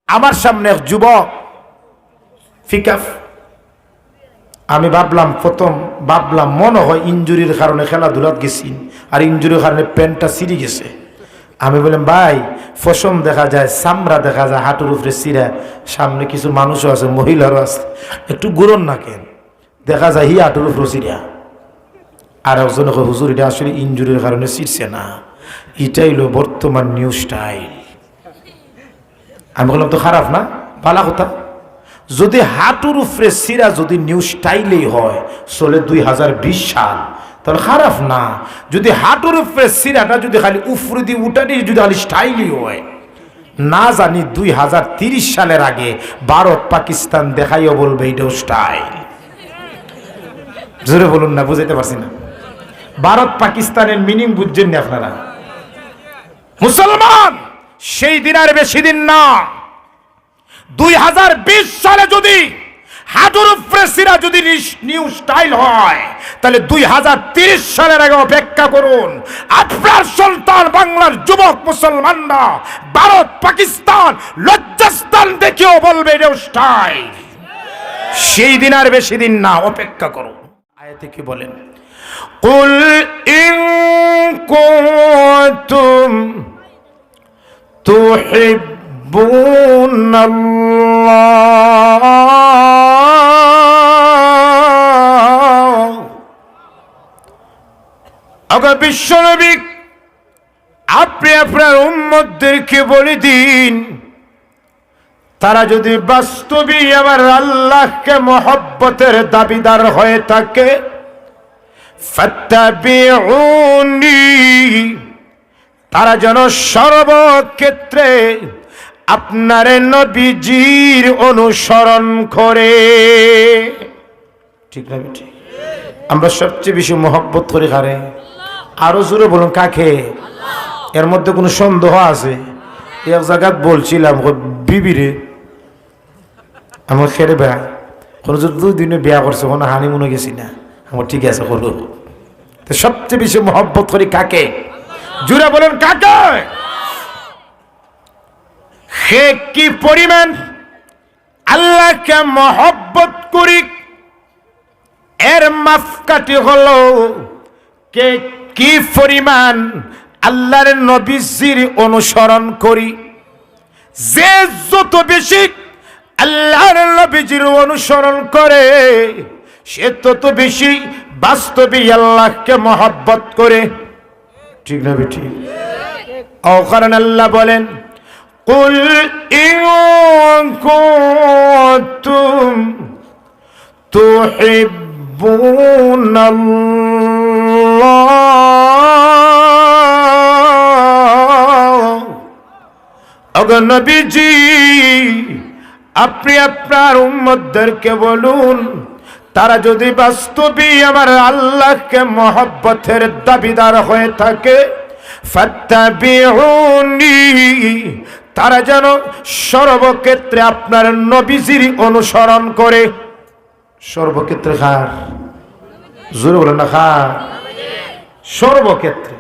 আমার সামনে এক যুবক ফিকাফ, আমি ভাবলাম মনে হয় ইনজুরির কারণে খেলাধুলাত গেছি, আর ইনজুরির কারণে প্যান্টটা ছিঁড়ে গেছে। আমি বললাম ভাই, ফসম দেখা যায়, চামড়া দেখা যায় হাঁটুর উপরে চিরা, সামনে কিছু মানুষও আছে, মহিলারও আছে, একটু গুরন না কেন দেখা যায় হি হাঁটুর উপরে চিরা। আর একজন হুজুর এটা আসলে ইনজুরির কারণে ছিঁড়ছে না, এটাই হলো বর্তমান নিউ স্টাইল। আমি বললাম তো খারাপ না, ভালো কথা। যদি হাঁটুর উপরে চিরা যদি নিউ স্টাইলেই হয়, চলে 2020 সাল, তাহলে খারাপ না। যদি হাঁটুর উপরে চিরাটা যদি খালি উপরে দিয়ে উঠানি যদি খালি স্টাইলই হয়, না জানি 2030 সালের আগে ভারত পাকিস্তান দেখাইও বলবে এটাও স্টাইল। জোরে বলুন না, বুঝাইতে পারছি না। ভারত পাকিস্তানের মিনিং বুঝছেন না আপনারা? মুসলমান সেই দিন আর বেশি দিন না, 2020 সালে যদি হাঁটুর উপরে চিরা যদি নিউ স্টাইল হয়, তাহলে 2030 সালের আগে অপেক্ষা করুন। আপনার সন্তান বাংলার যুবক মুসলমানরা ভারত পাকিস্তান লজ্জাস্থান দেখেও বলবে এটাও স্টাইল। সেই দিন আর বেশি দিন না, অপেক্ষা করুন। আয়াতে কি বলেন? কুল ইন কুনতুম তুহিব্বুনাল্লাহ, আগে বিশ্বনবী আপনি আপনার উম্মতদেরকে বলে দিন, তারা যদি বাস্তবে আমার আল্লাহকে মহব্বতের দাবিদার হয়ে থাকে, ফাত্তাবিউনি, তারা যেন সর্বক্ষেত্রে আপনার নবীজির অনুসরণ করে। ঠিক না বেটি? আমরা সবচেয়ে বেশি মহব্বত করি কারে? আরো জোরে বলুন, কাকে? এর মধ্যে কোনো সন্দেহ আছে? এক জায়গায় বলছিলাম বিবিরে, আমার খেরে বেড়া কোনো যদি 2 দিনে বিয়া করছে, কোনো হানিমুনে গেছি না, আমার ঠিক আছে হলো। তো সবচেয়ে বেশি মহব্বত করি কাকে? জুড়ে বলেন কাকে? সে কি পরিমাণ আল্লাহকে মহব্বত করি, এর মাপকাঠি হলো কে কি পরিমাণ আল্লাহর নবীজির অনুসরণ করি। যে যত বেশি আল্লাহর নবীজির অনুসরণ করে, সে তত বেশি বাস্তবে আল্লাহকে মহব্বত করে। ঠিক না বেটি? ও কারণ আল্লাহ বলেন, কুল ইন কুনতুম তুহিব্বুনাল্লাহ, ওগো নবীজি আপনি আপনার উম্মতদেরকে বলুন, তারা যদি বাস্তবে আমার আল্লাহকে মহব্বতের দাবিদার হয়ে থাকে, ফাত্তাবিউনি, তারা যেন সর্বক্ষেত্রে আপনার নবীজির অনুসরণ করে। সর্বক্ষেত্রে কার? জোরে বলেন না, কার? সর্বক্ষেত্রে।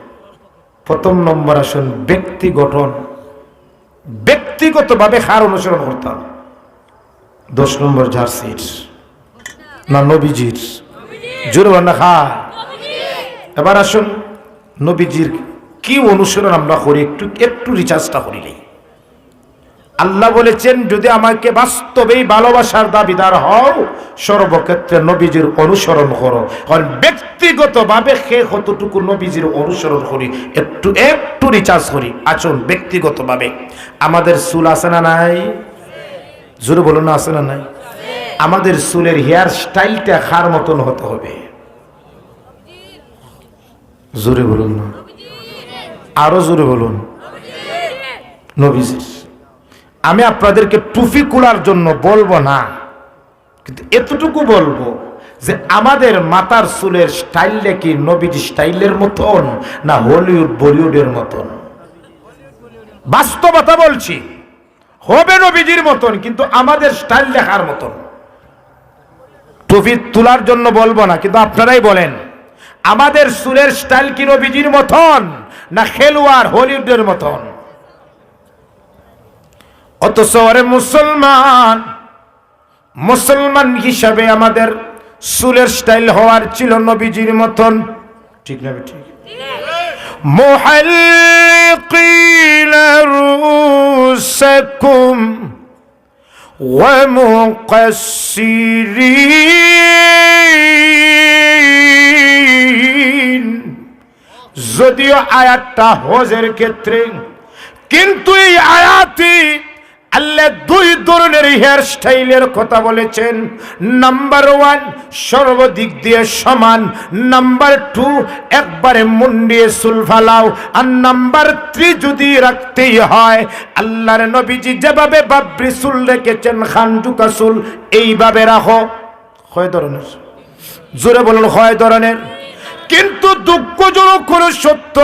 প্রথম নম্বর আসুন ব্যক্তি গঠন, ব্যক্তিগতভাবে কার অনুসরণ করতাম? 10 নম্বর জার্সির না নবীজির? জোরে বলেন না, কার? এবার আসুন নবীজির কি অনুসরণ আমরা করি, একটু রিচার্জটা করিলেই। আল্লাহ বলেছেন, যদি আমাকে বাস্তবেই ভালোবাসার দাবিদার হও, সর্বক্ষেত্রে নবীজির অনুসরণ করো। কারণ ব্যক্তিগতভাবে সে কতটুকু নবীজির অনুসরণ করি, একটু রিচার্জ করি। আসুন ব্যক্তিগতভাবে আমাদের চুল আছে না নাই? জোরে বলুন না, আছে না নাই? আমাদের চুলের হেয়ার স্টাইলটা কার মতন হতে হবে? জোরে বলুন না, আরো জোরে বলুন, নবীজির। আমি আপনাদেরকে টুপি খোলার জন্য বলবো না, কিন্তু এতটুকু বলবো যে আমাদের মাথার চুলের স্টাইলটা কি নবীজি স্টাইলের মতন না হলিউড বলিউডের মতন? বাস্তবতা বলছি, হবে নবীজির মতন, কিন্তু আমাদের স্টাইল দেখার মতন। টুপি তোলার জন্য বলবো না, কিন্তু আপনারাই বলেন আমাদের চুলের স্টাইল কি নবীজির মতন না খেলোয়াড় হলিউডের মতন? অথচ ওরে মুসলমান, মুসলমান হিসাবে আমাদের চুলের স্টাইল হওয়ার ছিল নবীজির মতন, ঠিক না ঠিক? মুহাল্লিকিনা রুসাকুম ওয়া মুকাসসিরিন, যদিও আয়াতটা হজের ক্ষেত্রে, কিন্তু এই আয়াতে আল্লাহ দুই ধরনের হেয়ার স্টাইলের কথা বলেছেন। নাম্বার 1 সর্বদিক দিয়ে সমান, নাম্বার 2 একবারে মুন্ডিয়ে চুল ফালাও, আর নাম্বার 3 যদি রাখতেই হয় আল্লাহর নবীজি যেভাবে বাবরি চুল রেখেছেন খানজুকা চুল এইভাবে রাখো। কয় ধরনের? জোরে বলুন, কয় ধরনের? কিন্তু দুঃখজনক করে সত্য,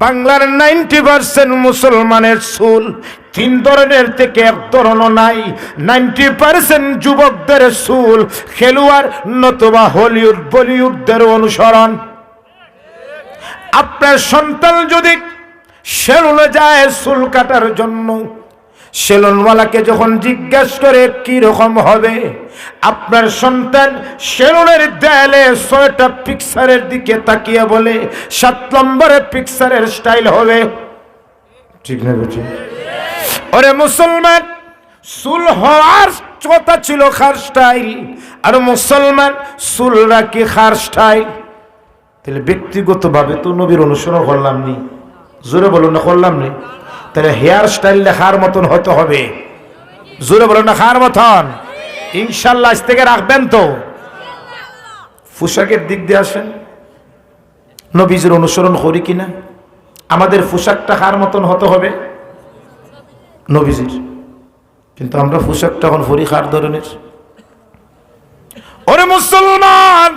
বাংলার 90% মুসলমানের চুল 3 ধরনের থেকে 1 ধরনও নাই। 90% যুবকদের চুল খেলোয়াড় নতুবা হলিউড বলিউডদের অনুসরণ। আপনার সন্তান যদি সেলুনে যায় চুল কাটার জন্য, সেলুনওয়ালাকে যখন জিজ্ঞাসা করে কি রকম হবে, আপনার সন্তান সেলুনের দেয়ালে 6টা পিকচারের দিকে তাকিয়ে বলে 7 নম্বরের পিকচারের স্টাইল হবে, ঠিক না বেটি? ওরে মুসলমান, চুল হওয়ার কথা ছিল খার স্টাইল, আর মুসলমান চুল রাখি খার স্টাইল। তাহলে ব্যক্তিগতভাবে তো নবীর অনুসরণ করলাম নি, জোরে বলুন না করলাম নি? তাহলে হেয়ার স্টাইল দেখার মতন হতে হবে, জোরে বলুন না খার মতন? ইনশাল্লাহ আজ থেকে রাখবেন তো। পোশাকের দিক দিয়ে আসেন, নবীজির অনুসরণ করি কিনা? আমাদের পোশাকটা খার মতন হতে হবে নবীজির, কিন্তু আমরা পোশাকটা এখন ফরি খার ধরনের। ওরে মুসলমান,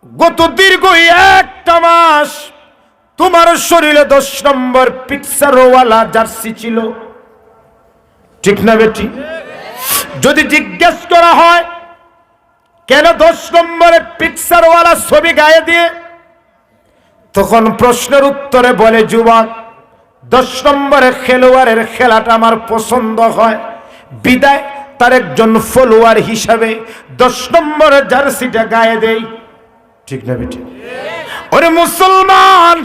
গত দীর্ঘ 1টা মাস তোমার শরীরে 10 নম্বর পিকচারওয়ালা জার্সি ছিল, ঠিক না বেটি? যদি জিজ্ঞেস করা হয় কেন 10 নম্বরের পিকচারওয়ালা ছবি গায়ে দিয়ে, তখন প্রশ্নের উত্তরে বলে যুবক 10 নম্বরের খেলোয়াড়ের খেলাটা আমার পছন্দ হয়, বিদায় তার একজন ফলোয়ার হিসাবে 10 নম্বরের জার্সিটা গায়ে দেই, ঠিক না বেটি? ওরে মুসলমান,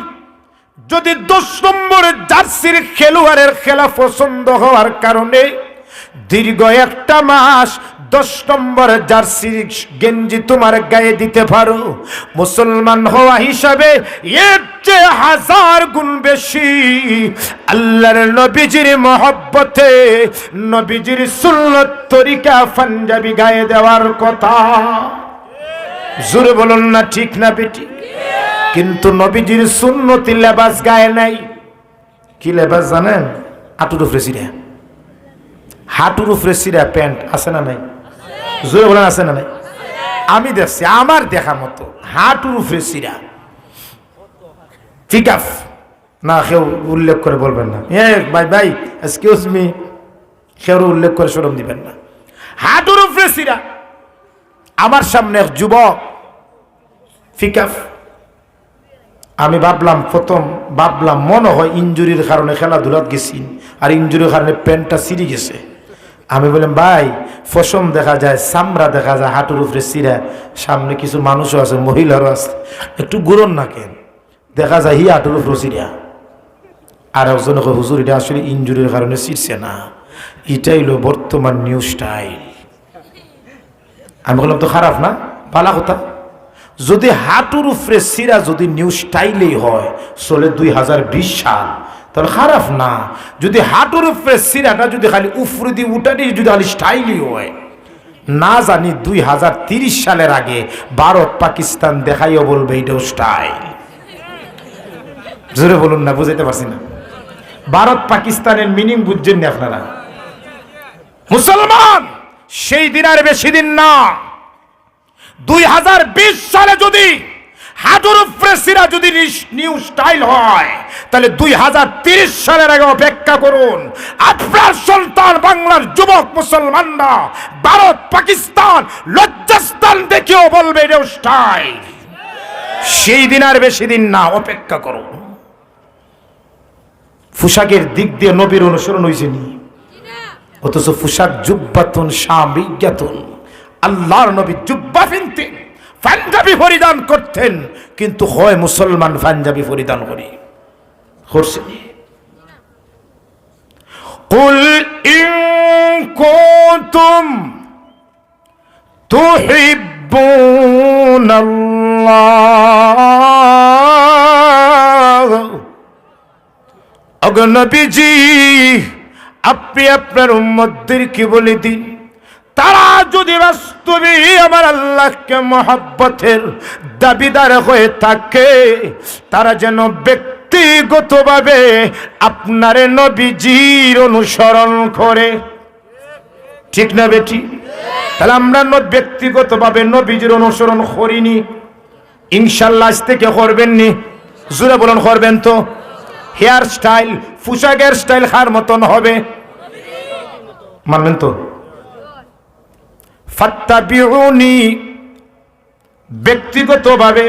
যদি 10 নম্বরের জার্সির খেলোয়াড়ের খেলা পছন্দ হওয়ার কারণে দীর্ঘ 1টা মাস 10 নম্বরের জার্সির গেঞ্জি তোমার গায়ে দিতে পারো, মুসলমান হওয়া হিসাবে এর চেয়ে 1000 গুণ বেশি আল্লাহর নবীজির মহব্বতে নবীজির সুন্নত তরিকা পাঞ্জাবি গায়ে দেওয়ার কথা। জোরে বলুন না ঠিক না বেটি? কিন্তু নবীজির সুন্নতি লেবাস গায়ে নাই। কি লেবাস জানেন? হাঁটুর উপরে সিরা, হাঁটুর উপরে সিরা প্যান্ট আছে না নাই? জোরে বলেন আছে না নাই? আমি দেখছি আমার দেখা মতো হাঁটুর উপরে সিরা, ঠিক আছে না? কেউ উল্লেখ করে বলবেন না, ভাই ভাই এক্সকিউজ মি, কেউ উল্লেখ করে শরম দিবেন না। হাঁটুর উপরে সিরা, আমার সামনে এক যুবক ফিকাফ, আমি ভাবলাম মনে হয় ইনজুরির কারণে খেলাধুলাত গেছি, আর ইনজুরির কারণে প্যান্টটা ছিঁড়ে গেছে। আমি বললাম ভাই ফসম দেখা যায়, চামড়া দেখা যায় হাঁটুর উপরে চিরা, সামনে কিছু মানুষও আছে, মহিলারও আছে, একটু গুরন না কেন দেখা যায় হি হাঁটুর উপরে চিরা। আর একজনে কয় হুজুর এটা আসলে ইনজুরির কারণে ছিঁড়ছে না, এটাই হলো বর্তমান নিউ স্টাইল। আমি বললাম তো খারাপ না, ভালো কথা। যদি হাঁটুর উপরে চিরা যদি নিউ স্টাইলেই হয় চলে 2020 সাল, তাহলে খারাপ না। যদি হাঁটুর উপরে চিরাটা যদি খালি উপরে দিয়ে উঠানি যদি খালি স্টাইলই হয়, না জানি 2030 সালের আগে ভারত পাকিস্তান দেখাইও বলবে এটাও স্টাইল। জোরে বলুন না, বুঝাইতে পারছি না? ভারত পাকিস্তানের মিনিং বুঝছেন না আপনারা? মুসলমান, সেই দিন আর বেশি দিন না, 2020 সালে যদি হাঁটুর উপরে চিরা যদি নিউ স্টাইল হয়, তাহলে 2030 সালের আগে অপেক্ষা করুন। আপনার সন্তান বাংলার যুবক মুসলমানরা ভারত পাকিস্তান লজ্জাস্থান দেখেও বলবে এটাও স্টাইল। সেই দিন আর বেশি দিন না, অপেক্ষা করুন। পোশাকের দিক দিয়ে নবীর অনুসরণ হয়েছে নি? অথচ পোশাক জুব্বাতুন শামিয়াতুন, আল্লাহর নবী জুব্বা পিনতেন, পাঞ্জাবি পরিধান করতেন, কিন্তু হয় মুসলমান পাঞ্জাবি পরিধান করি করছে। কুল ইন কুনতুম তুহিব্বুনাল্লাহ, ওগো নবীজি আপনি আপনার উম্মতদেরকে বলে দিন, তারা যদি বাস্তবে আমার আল্লাহকে মহব্বতের দাবিদার হয়ে থাকে, তারা যেন ব্যক্তিগতভাবে আপনার নবীজির অনুসরণ করে। ঠিক না বেটি? তাহলে আমরা ব্যক্তিগতভাবে নবীজির অনুসরণ করিনি, ইনশাল্লাহ আজ থেকে করবেন নি? জোরে বলুন করবেন তো? হেয়ার স্টাইল, পোশাকের স্টাইল কার মতন হবে? মানবেন তো? ফাত্তাবিউনি, ব্যক্তিগতভাবে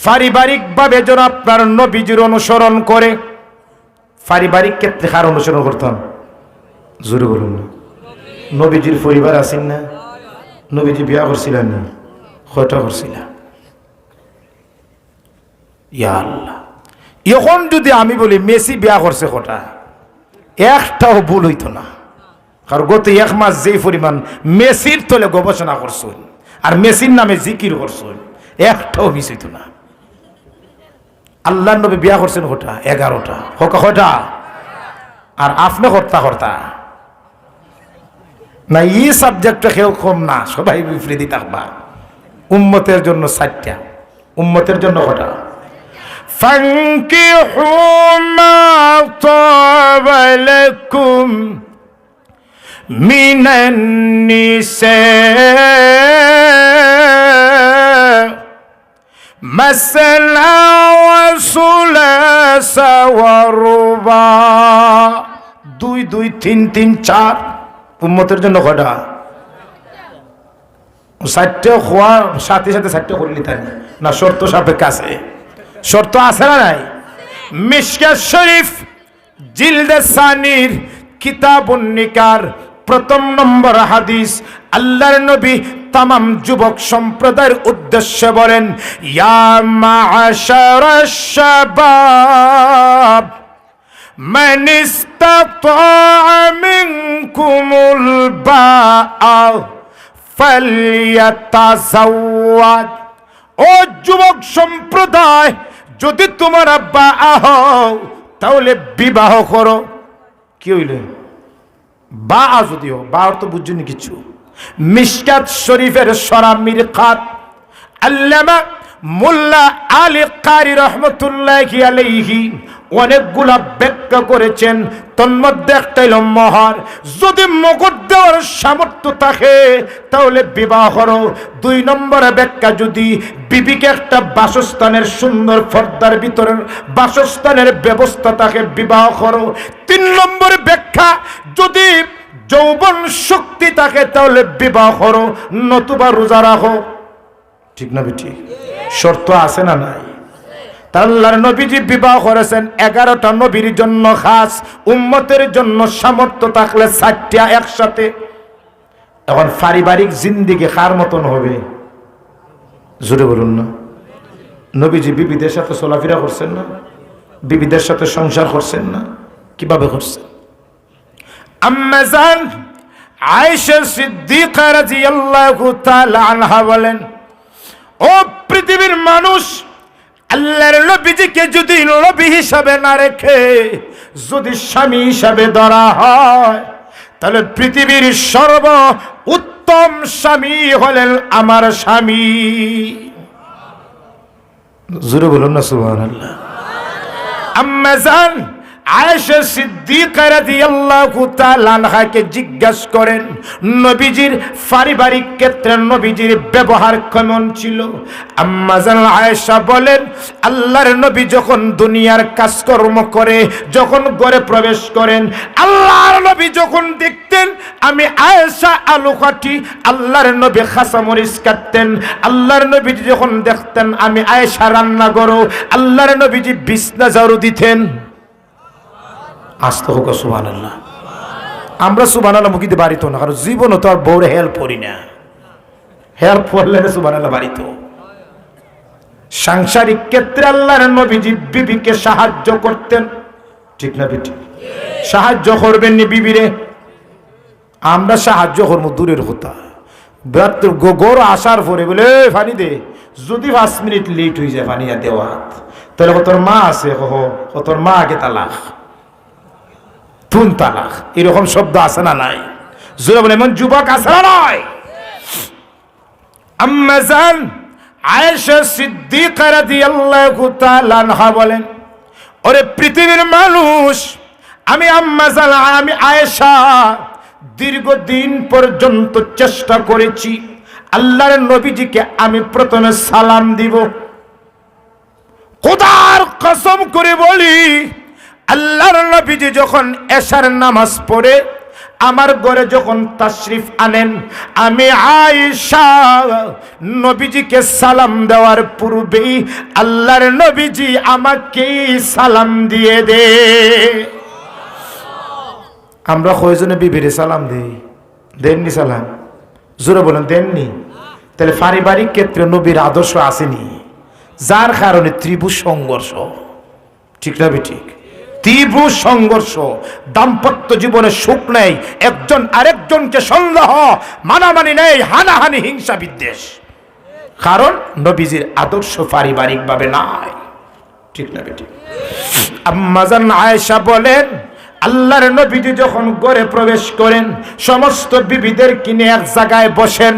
পারিবারিকভাবে যেন আপনার নবীজির অনুসরণ করে। পারিবারিক ক্ষেত্রে কার অনুসরণ করতাম? জোরে বলুন না। নবীজির পরিবার আছেন না? নবীজি বিয়া করছিলেন না? কয়টা করছিলেন? ইয়া আল্লাহ, এখন যদি আমি বলি মেসি বিয়া করছে কটা, একটাও ভুল হইতো না। কারণ গত এক মাস যেই পরিমাণ মেসির তলে গবেষণা করছেন আর মেসির নামে জিকির করছেন, একটাও মিস হইতো না। আল্লাহ নবী বিয়া করছেন কটা? 11টা। কটা? আর আপনি কর্তা না, এই সাবজেক্টটা কেউ কম না, সবাই বিফ্রিদি থাকবা। উম্মতের জন্য 4টা, উম্মতের জন্য কটা? ফানকিহু মা তাবা লাকুম মিনান নিসা মাসনা ওয়া সুলাসা ওয়া রুবা। 2 2 3 3 4। উম্মতের জন্য কটা? 4টে হওয়ার সাথে সাথে 4টে করলি তাই না? শর্ত সাপেক্ষে আছে, শর্ত আছে না নাই? মিশকাত শরীফ জিলদে সানির কিতাবুন নিকার 1 নম্বর হাদিস, আল্লাহর নবী তামাম যুবক সম্প্রদায়ের উদ্দেশ্যে বলেন, ইয়া মা'আশারাশ শাবাব মান ইসতাতা'a মিনকুমুল বা'a ফালইয়াতাযাওয়াজ। ও যুবক সম্প্রদায়, যদি তোমরা বা'a হও তাহলে বিবাহ করো। কি হইলে? বা'a যদি হও, বা'র তো বুঝুনি কিছু। মিশকাত শরীফের সরা মিরকাত আল্লামা মোল্লা আলী কারি রহমতুল্লাহি আলাইহি অনেকগুলা ব্যাখ্যা করেছেন, তন্মধ্যে একটা হলো মহর। যদি মগর দেওয়ার সামর্থ্য থাকে তাহলে বিবাহ করো। 2 নম্বরে ব্যাখ্যা, যদি বিবিকে একটা বাসস্থানের সুন্দর পর্দার ভিতরে বাসস্থানের ব্যবস্থা থাকে বিবাহ করো। 3 নম্বরে ব্যাখ্যা, যদি যৌবন শক্তি থাকে তাহলে বিবাহ করো, নতুবা রোজা রাখো। ঠিক না বেটি? শর্ত আছে না নাই? আল্লাহর নবীজি বিবাহ করেছেন 11টা নবীর জন্য খাস, উম্মতের জন্য সামর্থ্য থাকলে 4টা একসাথে। এখন পারিবারিক জিন্দেগি কার মতন হবে? জোরে বলুন না। নবীজি বিবিদের সাথে চলাফেরা করছেন না? বিবিদের সাথে সংসার করছেন না? কিভাবে করছেন? আম্মা জান আয়েশা সিদ্দিকা রাদিয়াল্লাহু তাআলা আনহা বলেন, ও পৃথিবীর মানুষ, আল্লাহর নবীজিকে যদি নবী হিসাবে না রেখে যদি স্বামী হিসাবে ধরা হয়, তাহলে পৃথিবীর সর্ব উত্তম স্বামী হলেন আমার স্বামী। জোরে বলুন না সুবহানাল্লাহ। আম্মা জান আয়েশা সিদ্দিকা রাদিয়াল্লাহু তাআলা আনহাকে জিজ্ঞাসা করেন, নবীজির পারিবারিক ক্ষেত্রে নবীজির ব্যবহার কেমন ছিল? আম্মা জান আয়েশা বলেন, আল্লাহর নবী যখন দুনিয়ার কাজকর্ম করে, যখন ঘরে প্রবেশ করেন, আল্লাহর নবী যখন দেখতেন আমি আয়েশা আলু কাটি, আল্লাহর নবী খাসামরিচ কাটতেন। আল্লাহর নবী যখন দেখতেন আমি আয়েশা রান্না করো, আল্লাহর নবীজি বিছনা ঝাড়ু দিতেন। আস্তে হোক সুবহানাল্লাহ। আমরা সুবহানাল্লাহ মুখিতে বাড়িত না, কারণ জীবনও তো আর বউরে হেল্প করি না। হেল্প করলে সুবহানাল্লাহ বাড়িত। সাংসারিক ক্ষেত্রে আল্লাহর নবীজি বিবিকে সাহায্য করতেন, ঠিক না বেটি? সাহায্য করবেন নি বিবিরে? আমরা সাহায্য করবো দূরের কথা, গরু আসার পরে বলে পানি দে, যদি 5 মিনিট লেট হয়ে যায় পানি দেওয়া, তাহলে তোর মা আছে, তোর মা আগে তালাক, তুন তালাক, এরকম শব্দ আছে না নাই? জোরে বলে এমন যুবক আছে না নয়? আম্মা জান আয়েশা সিদ্দিকা রাদিয়াল্লাহু তাআলা আনহা বলেন, ওরে পৃথিবীর মানুষ, আমি আম্মা জান, আমি আয়েশা দীর্ঘদিন পর্যন্ত চেষ্টা করেছি আল্লাহর নবীজিকে আমি প্রথমে সালাম দিব। খোদার কসম করে বলি, আল্লাহর নবীজি যখন এশার নামাজ পড়ে আমার ঘরে যখন তাশরিফ আনেন, আমি আয়েশা নবীজিকে সালাম দেওয়ার পূর্বেই আল্লাহর নবীজি আমাকে সালাম দিয়ে দে। আমরা কয়জনে বিবিরে সালাম দেই? দেননি সালাম? জোরে বলেন দেননি? তাহলে পারিবারিক ক্ষেত্রে নবীর আদর্শ আসেনি, যার কারণে ত্রিভুজ সংঘর্ষ, ঠিক না ঠিক? ত্রিভুজ সংঘর্ষ, দাম্পত্য জীবনে সুখ নেই, একজন আরেকজনকে সন্দেহ, মানামানি নেই, হানাহানি, হিংসা বিদ্বেষ, কারণ নবীজির আদর্শ পারিবারিক ভাবে নাই, ঠিক না বেটি? আম্মা জান আয়েশা বলেন, আল্লাহর নবীজি যখন ঘরে প্রবেশ করেন, সমস্ত বিবিদের কিনে এক জায়গায় বসেন,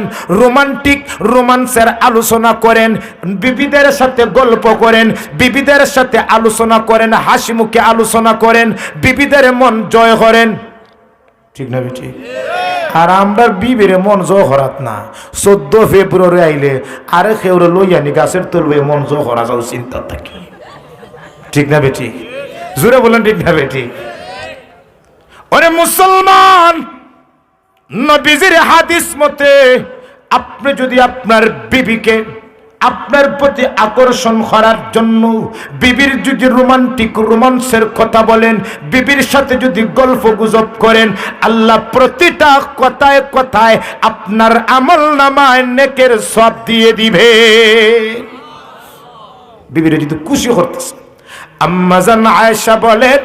রোমান্সের আলোচনা করেন, বিবিদের সাথে গল্প করেন, বিবিদের সাথে আলোচনা করেন, হাসি মুখে আলোচনা করেন, বিবিদের মন জয় করেন, ঠিক না বেটি? আর আমরা বিবির মন জয় করাত না, 14 ফেব্রুয়ারি আইলে আরে কেউরে লইয়ানি গাছের তলবে মন জয় করা যাও চিন্তা থাকি, ঠিক না বেটি? জোরে বলেন ঠিক না বেটি? ওরে মুসলমান, নবীজির হাদিস মতে আপনি যদি আপনার বিবিকে আপনার প্রতি আকর্ষণ করার জন্য বিবির যদি রোমান্সের কথা বলেন, বিবির সাথে যদি গল্প গুজব করেন, আল্লাহ প্রতিটা কথায় কথায় আপনার আমলনামায় নেকের সওয়াব দিয়ে দিবে। বিবির যদি খুশি করতেছে। আম্মা জান আয়েশা বলেন,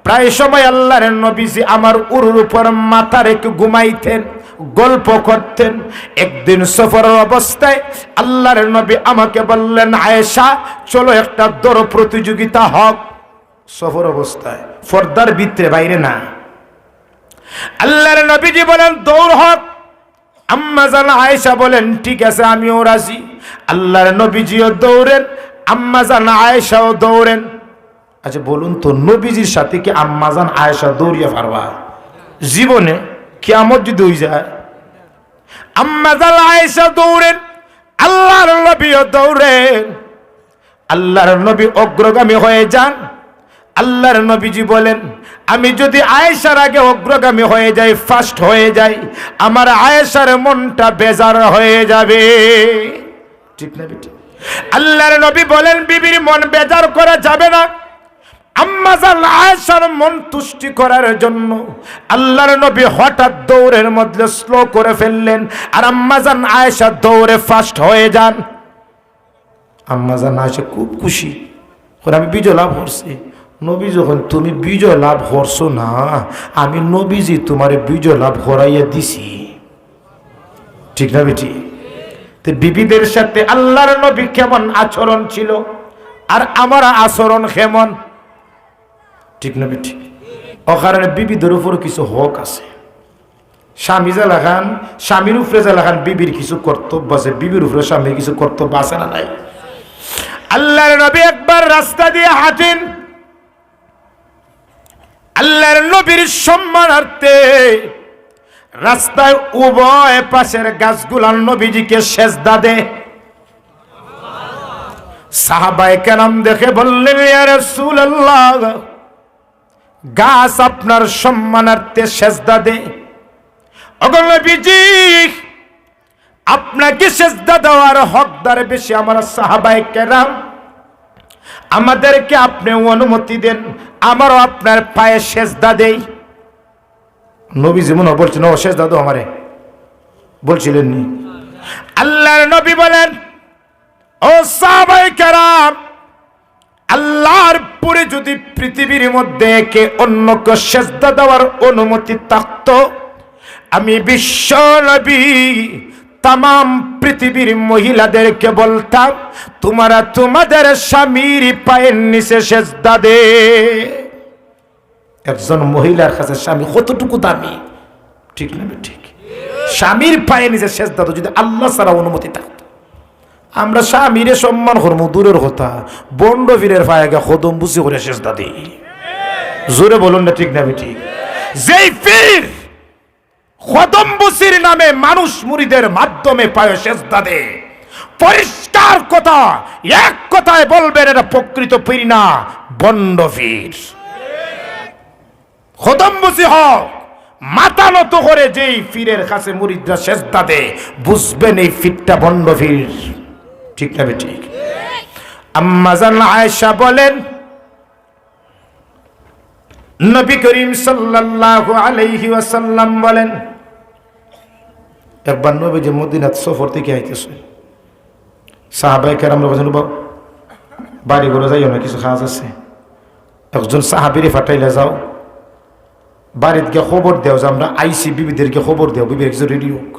প্রায় সময় আল্লাহর নবীজি আমার উরুর উপর মাথা রেখে ঘুমাইতেন, গল্প করতেন। একদিন সফরের অবস্থায় আল্লাহর নবী আমাকে বললেন, আয়েশা চলো একটা দৌড় প্রতিযোগিতা হোক। সফর অবস্থায়, পর্দার ভিতরে, বাইরে না। আল্লাহর নবীজি বলেন দৌড় হোক। আম্মা জান আয়েশা বলেন ঠিক আছে, আমিও রাজি। আল্লাহর নবীজিও দৌড়েন, আম্মা জান আয়েশাও দৌড়েন। আচ্ছা বলুন তো, নবীজির সাথে কি আম্মা জান আয়েশা দৌড়িয়ে পারবা জীবনে? কিয়ামত যদি হয়ে যায়, আম্মা জান আয়েশা দৌড়েন, আল্লাহর নবীও দৌড়েন। আল্লাহর নবী অগ্রগামী হয়ে যান। আল্লাহর নবীজি বলেন, আমি যদি আয়েশার আগে অগ্রগামী হয়ে যাই, ফার্স্ট হয়ে যাই, আমার আয়েশার মনটা বেজার হয়ে যাবে, ঠিক না বেটি? আল্লাহর নবী বলেন, বিবির মন বেজার করা যাবে না। আম্মা জান আয়েশার মন তুষ্টি করার জন্য আল্লাহর নবী হঠাৎ দৌড়ের মধ্যে স্লো করে ফেললেন, আর আম্মা জান আয়েশা দৌড়ে ফার্স্ট হয়ে যান। আম্মা জান আয়েশা খুব খুশি, আমি বিজয় লাভ করছি। নবী যখন, তুমি বিজয় লাভ করছো না, আমি নবীজি তোমার বিজয় লাভ করাইয়া দিছি, ঠিক না বেটি? তো বিবিদের সাথে আল্লাহর নবী কেমন আচরণ ছিল, আর আমার আচরণ কেমন, ঠিক না বেটি? ও কারণে বিবিদের উপর কিছু হক আছে। স্বামী যে লাগান, স্বামীর উপরে যে লাগান, বিবির কিছু কর্তব্য আছে, বিবির উপরে স্বামীর কিছু কর্তব্য আছে না নাই? আল্লাহর নবী একবার রাস্তা দিয়ে হাঁটেন, আল্লাহর নবীর সম্মানার্থে রাস্তায় উভয় পাশের গাছগুলার নবীজিকে সেজদা দেয়। সাহাবায়ে কেরাম দেখে বললেন, ইয়া রাসূলুল্লাহ, গাছ আপনার সম্মানার্থে সেজদা দেয়। ওগো নবীজি, আপনাকে সেজদা দেওয়ার হকদার বেশি আমার সাহাবায়ে কেরাম। আমাদেরকে আপনি অনুমতি দেন, আমারও আপনার পায়ে সেজদা দেই। নবীজি মনে বলছেন, ও সেজদা দাও আমারে, বলছিলেন নি? আল্লাহর নবী বলেন, ও সাহাবায়ে কেরাম, আল্লাহর পরে যদি পৃথিবীর মধ্যে একে অন্যকে সেজদা দেওয়ার অনুমতি থাকতো, আমি বিশ্ব নবী তাম পৃথিবীর মহিলাদেরকে বলতাম, তোমরা তোমাদের স্বামীর পায়ের নিচে সেজদা দে। একজন মহিলার কাছে স্বামী কতটুকু দামি, ঠিক না? ঠিক। স্বামীর পায়ের নিচে সেজদা দাও যদি আল্লাহ ছাড়া অনুমতি থাকতো। আমরা স্বামীরে সম্মান করবো দূরের কথা, বন্ড ফিরের পায়ে গা কদম বুঝি করে সেজদা দিই। জোরে বলুন না, ঠিক না? ঠিক। যেই পীর কদম বুসির নামে মানুষ মুরিদের মাধ্যমে পায়ে সেজদা দে, পরিষ্কার কথা, এক কথায় বলবেন এটা প্রকৃত পীর না, বন্ড পীর। কদম বুসি হোক, মাথা নত করে যেই পীরের কাছে মুরিদরা সেজদা দে, বুঝবেন এই পীরটা বন্ড পীর, ঠিক না? ঠিক। আম্মা জান আয়েশা বলেন, নবী করিম সাল্লাল্লাহু আলাইহি ওয়াসাল্লাম বলেন, একবার নবী যে মদিনাত সফর থেকে আইতেছে, সাহাবায়ে কেরামরা বলেন, বাড়ি ঘরে যাইও না, কিছু কাজ আছে। একজন সাহাবীরে ফাটাইলে যাও, বাড়িতে গিয়ে খবর দেও যে আমরা আইসি, বিবিদেরকে খবর দেও, বিবির কিছু রেডি হোক।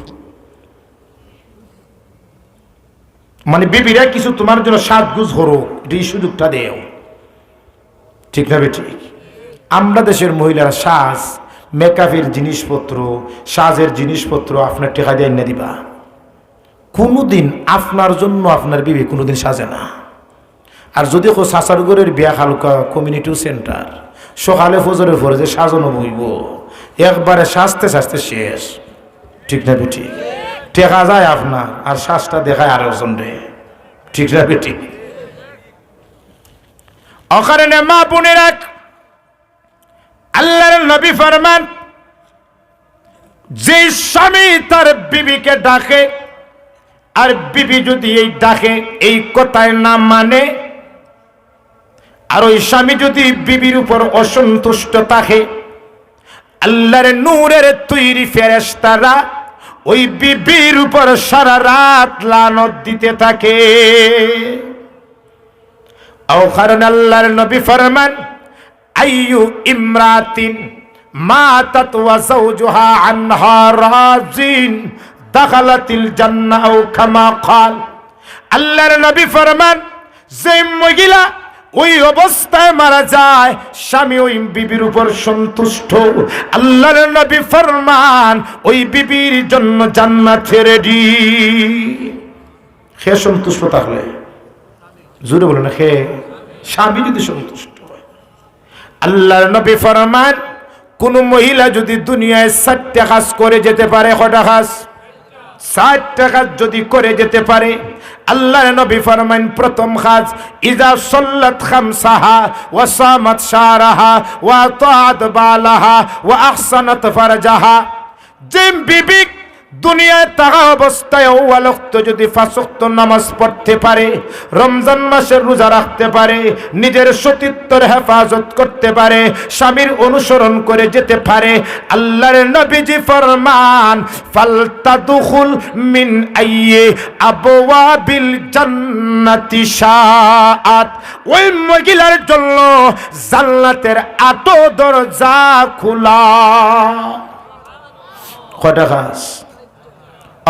মানে বিবিরা কিছু তোমার জন্য সাজগুজ করুক, এই সুযোগটা দেও, ঠিক না? ঠিক। আমরা দেশের মহিলারা সাজ, মেকআপের জিনিসপত্র, সাজের জিনিসপত্র আপনার টেকা দিয়ে এনে দিবা। কোনোদিন আপনার জন্য আপনার বিবি কোনোদিন সাজে না। আর যদি সাসারগড়ের বিয়া হালকা কমিউনিটি সেন্টার, সকালে ফজরের পরে যে সাজানো বইব, একবারে সাজতে সাজতে শেষ, ঠিক না? ঠিক। টেকা যায় আপনার, আর শ্বাসটা দেখায় আর একজন রে, ঠিক না? ঠিক। অকারণে মা বোনের এক আল্লাহর নবী ফরমান, যে স্বামী তার বিবিকে ডাকে, আর বিবি যদি এই ডাকে এই কথায় না মানে, আর ওই স্বামী যদি বিবির উপর অসন্তুষ্ট থাকে, আল্লাহর নূরের তৈরি ফেরেশতারা ওই বিবির উপর সারা রাত লানত দিতে থাকে। ও কারণ আল্লাহর নবী ফরমান, আইয়ু ইমরাতিন মাতাত ওয়া যাওজুহা আনহা রাজিন দাখালাতিল জান্নাহ আও কামা ক্বাল। আল্লাহর নবী ফরমান, যে মহিলা ওই অবস্থায় মারা যায়, স্বামী ওই বিবির উপর সন্তুষ্ট, আল্লাহর নবী ফরমান ওই বিবির জন্য জান্নাতে রেডি। কে সন্তুষ্ট থাকলে? জোরে বলে না, কে? স্বামী যদি সন্তুষ্ট হয়। আল্লাহর নবী ফরমান, কোন মহিলা যদি দুনিয়ায় 60টা কাজ করে যেতে পারে, কয়টা কাজ? 60টা কাজ যদি করে যেতে পারে, আল্লাহর নবী ফরমান, প্রথম কাজ, ইজা সাল্লাত খামসাহা ওয়া সামাত শারাহা ওয়া আতাআত বালাহা ওয়া আহসানাত ফারজাহা। যে বিবি দুনিয়ায় থাকা অবস্থায় ওয়াক্ত যদি 5 ওয়াক্ত নামাজ পড়তে পারে, রমজান মাসের রোজা রাখতে পারে, নিজের সতীত্বের হেফাজত করতে পারে, স্বামীর অনুসরণ করে যেতে পারে, আল্লাহর নবীজি ফরমান, ফালতাদখুল মিন আইয়ি আবওয়াবিল জান্নাতি শাআত। ওই মহিলার জন্য জান্নাতের এত দরজা খোলা। কয়টা কাজ?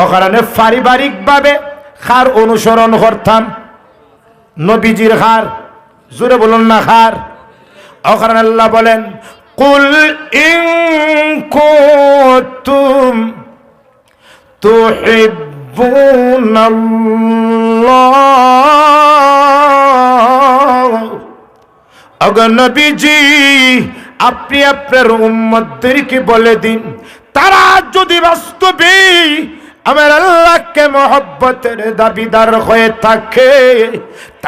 অকারণে পারিবারিক ভাবে খার অনুসরণ করতাম, নবীজির খার, জোরে বলুন না খার। অকারণে আল্লাহ বলেন, কুল ইন কুনতুম তুহিব্বুনাল্লাহ। অগো নবীজি, আপনি আপনার উম্মতদেরকে বলে দিন, তারা যদি বাস্তবে আমার আল্লাহকে মহব্বতের দাবিদার হয়ে থাকে,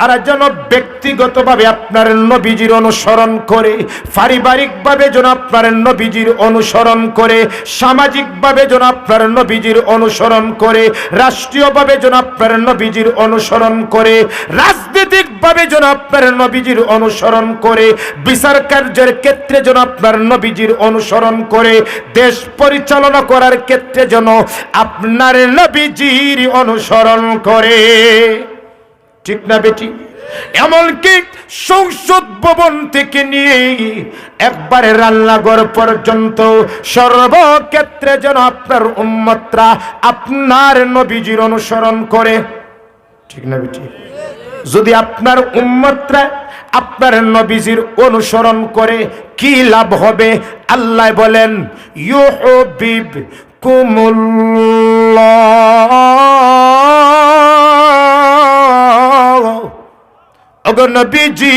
তারা যেন ব্যক্তিগতভাবে আপনার নবীজির অনুসরণ করে, পারিবারিকভাবে যেন আপনার নবীজির অনুসরণ করে, সামাজিকভাবে যেন আপনার নবীজির অনুসরণ করে, রাষ্ট্রীয়ভাবে যেন আপনার নবীজির অনুসরণ করে, রাজনৈতিকভাবে যেন আপনার নবীজির অনুসরণ করে, বিচার কার্যের ক্ষেত্রে যেন আপনার নবীজির অনুসরণ করে, দেশ পরিচালনা করার ক্ষেত্রে যেন আপনার নবীজির অনুসরণ করে। ঠিক না বেটি? এমনকি সংসদ ভবন থেকে নিয়ে একবারে রান্নাঘর পর্যন্ত সর্বক্ষেত্রে যেন আপনার উম্মতরা আপনার নবীজির অনুসরণ করে। ঠিক না বেটি? যদি আপনার উম্মতরা আপনার নবীজির অনুসরণ করে কি লাভ হবে? আল্লাহ বলেন ইউহিব্বুকুমুল্লাহ, ওগো নবীজি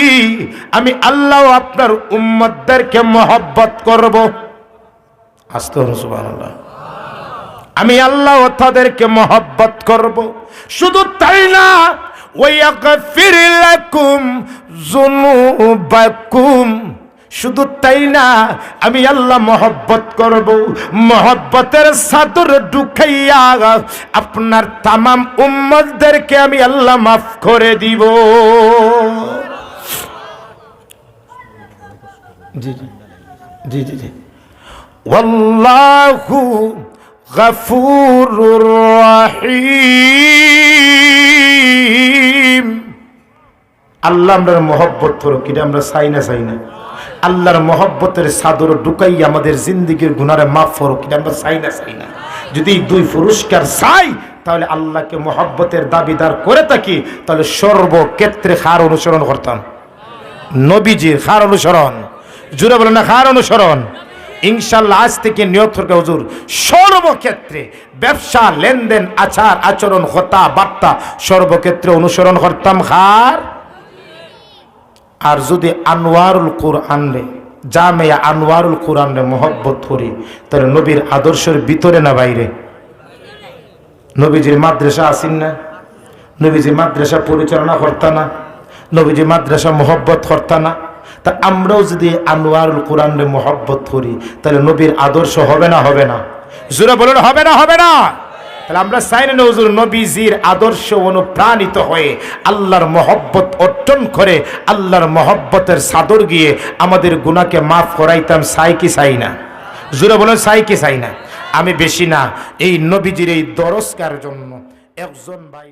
আমি আল্লাহ আপনার উম্মতদেরকে মহব্বত করব। আস্তে সুবহানাল্লাহ। আমি আল্লাহ তাদেরকে মহব্বত করব। শুধু তাই না, ওয়াগফির লাকুম যুনুবাকুম, শুধু তাই না আমি আল্লাহ মহব্বত করব, মহব্বতের চাদর ঢুকাইয়া আপনার তামাম উম্মতদেরকে আমি আল্লাহ মাফ করে দিব। জি জি জি জি জি। ওয়াল্লাহু গফুরুর রহিম। আল্লাহ আমরা মহব্বত করো, কিনা আমরা চাই না? আল্লাহর মহব্বতের চাদর ঢুকাই আমাদের জিন্দেগির গুনারে মাফ করো, কিনা আমরা চাই না? যদি এই দুই পুরস্কার চাই তাহলে আল্লাহকে মহব্বতের দাবিদার করে থাকি, তাহলে সর্বক্ষেত্রে কার অনুসরণ করতাম? নবীজির। কার অনুসরণ? জুড়ে বলেন না, কার অনুসরণ? ইনশাআল্লাহ আজ থেকে নিয়ত করবে হুজুর সর্বক্ষেত্রে ব্যবসা লেনদেন আচার আচরণ কথা বার্তা সর্বক্ষেত্রে অনুসরণ করতাম কার? আর যদি আনোয়ারুল কোরআন রে, জামিয়া আনোয়ারুল কোরআন রে মহব্বত করি, তাহলে নবীর আদর্শের ভিতরে না বাইরে? নবীজির মাদ্রাসা আসেন না? নবীজি মাদ্রাসা পরিচালনা করতা না? নবীজি মাদ্রাসা মহব্বত করতা না? তা আমরাও যদি আনোয়ারুল কোরআন রে মহব্বত করি, তাহলে নবীর আদর্শ হবে না? জোরে বলেন হবে না? তাহলে আমরা চাই না হুজুর নবীজির আদর্শ অনুপ্রাণিত হয়ে আল্লাহর মহব্বত অর্জন করে আল্লাহর মহব্বতের চাদর গিয়ে আমাদের গুনাহকে মাফ করাইতাম? চাই কি চাই না? জোরে বলেন চাই কি চাই না? আমি বেশি না, এই নবীজির এই দরজকার জন্য একজন ভাই